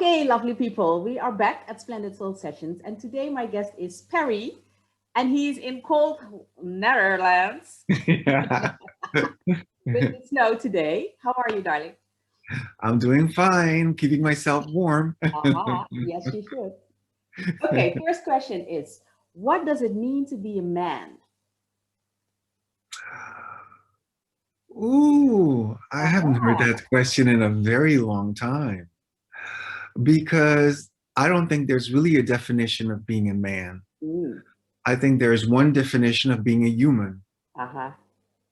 Okay, lovely people, we are back at Splendid Soul Sessions, and today my guest is Perry, and he's in cold Netherlands Yeah. with the snow today. How are you, darling? I'm doing fine, keeping myself warm. Aha, yes, you should. Okay, first question is, what does it mean to be a man? Ooh, I haven't heard Aha. that question in a very long time because I don't think there's really a definition of being a man. Mm. I think there's one definition of being a human, Aha.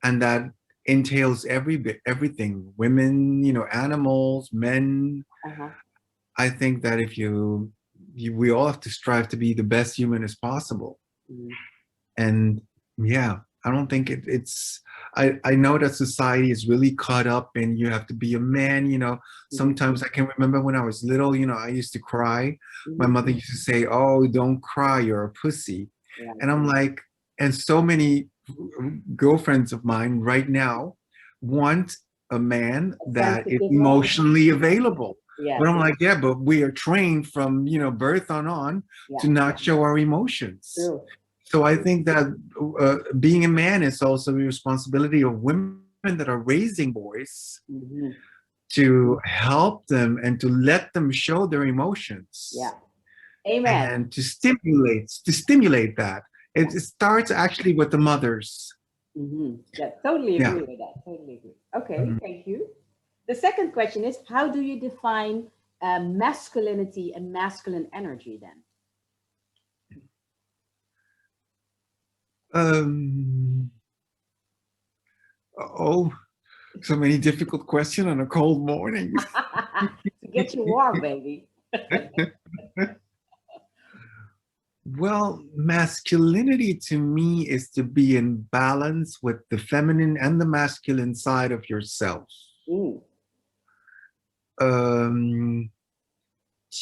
and that entails every bit, everything, women, animals, men. Aha. I think that if we all have to strive to be the best human as possible. Mm. And yeah, I don't think I know that society is really caught up in you have to be a man. Mhm. Sometimes I can remember when I was little, I used to cry. My Mhm. mother used to say, "Oh, don't cry, you're a pussy." Yeah. And I'm like, and so many girlfriends of mine right now want a man A that is sensitive man. emotionally available. Yes. But I'm like, yeah, but we are trained from, birth on Yeah. to not show our emotions. True. So I think that being a man is also the responsibility of women that are raising boys Hmm. to help them and to let them show their emotions Yeah. Amen. and to stimulate that. It Yeah. starts actually with the mothers. Yeah. Totally Yeah. agree with that. Totally agree. Okay. Mhm. Thank you. The second question is, how do you define masculinity and masculine energy then? Um, oh, so many difficult questions on a cold morning. To get you warm, baby. Well, masculinity to me is to be in balance with the feminine and the masculine side of yourself. Mm. Um,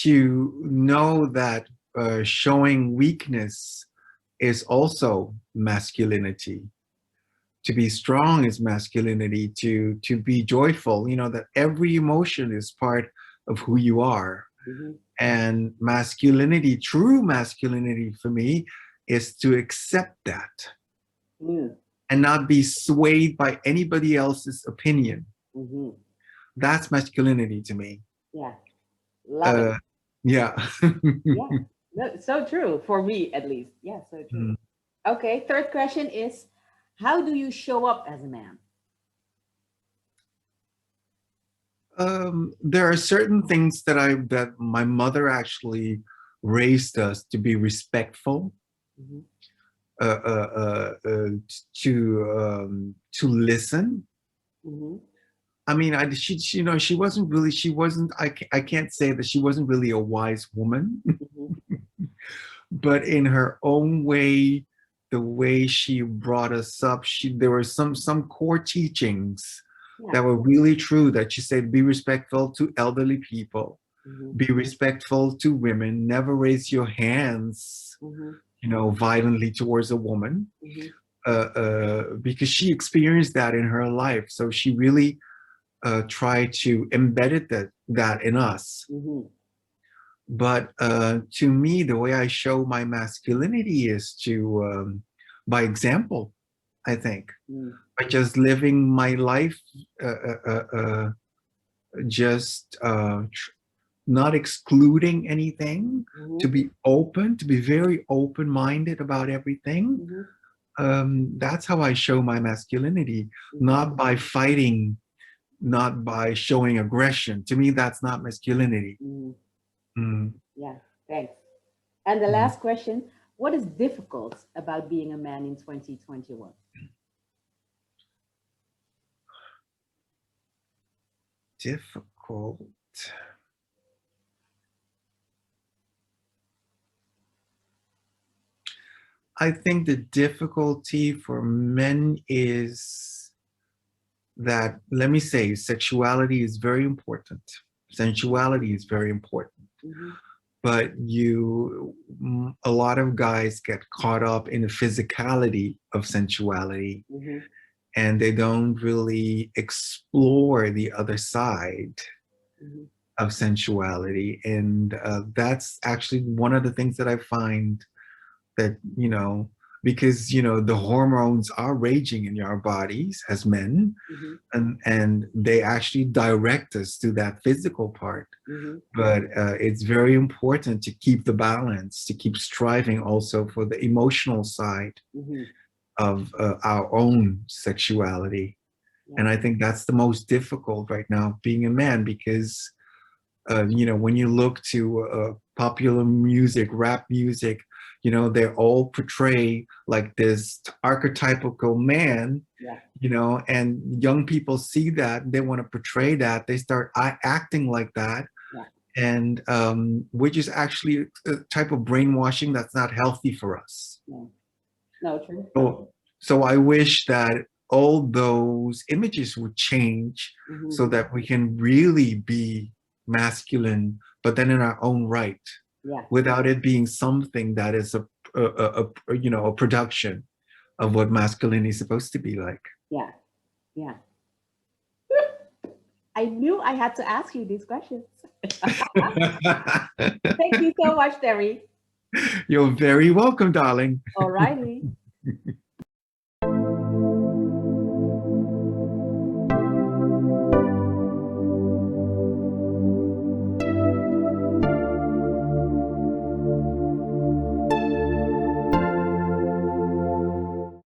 to know that showing weakness is also masculinity. To be strong is masculinity. To be joyful, that every emotion is part of who you are. Hmm. And masculinity, true masculinity for me, is to accept that Mm. and not be swayed by anybody else's opinion. Hmm. That's masculinity to me. Yeah. Love it. Uh, yeah. Yeah. So true for me, at least. Yeah. So true. Okay. Third question is, how do you show up as a man? There are certain things that my mother actually raised us to be respectful, Hmm. uh, uh, uh, uh, to listen. Hmm. I mean, she wasn't really, I can't say that she wasn't really a wise woman, Hmm. but in her own way, the way she brought us up, there were some core teachings Yeah. that were really true that she said, be respectful to elderly people, Hmm. be respectful to women, never raise your hands, Hmm. violently towards a woman, Hmm. because she experienced that in her life. So she really try to embed that in us. Hmm. But to me, the way I show my masculinity is by example, I think, Mm. by just living my life, just not excluding anything, to Hmm. be open, to be very open-minded about everything. Hmm. That's how I show my masculinity, Hmm. not by fighting, not by showing aggression. To me, that's not masculinity. Hmm. Mm, Yeah. Thanks. And the mm. last question, what is difficult about being a man in 2021? Difficult. I think the difficulty for men is that, let me say, sexuality is very important. Sensuality is very important. Hmm. But a lot of guys get caught up in the physicality of sensuality Hmm. and they don't really explore the other side. Hmm. of sensuality. And that's actually one of the things that I find that, because, the hormones are raging in our bodies as men, Mm-hmm. and they actually direct us to that physical part. Mm-hmm. But it's very important to keep the balance, to keep striving also for the emotional side Mm-hmm. of our own sexuality. Yeah. And I think that's the most difficult right now, being a man, because when you look to popular music, rap music, they all portray like this archetypical man, Yeah. and young people see that, they want to portray that, they start acting like that. Yeah. And which is actually a type of brainwashing that's not healthy for us. No. No, true. So I wish that all those images would change, Mm-hmm. so that we can really be masculine, but then in our own right, Yeah. without it being something that is a production of what masculinity is supposed to be like. Yeah. Yeah. I knew I had to ask you these questions. Thank you so much, Terry. You're very welcome, darling. All righty.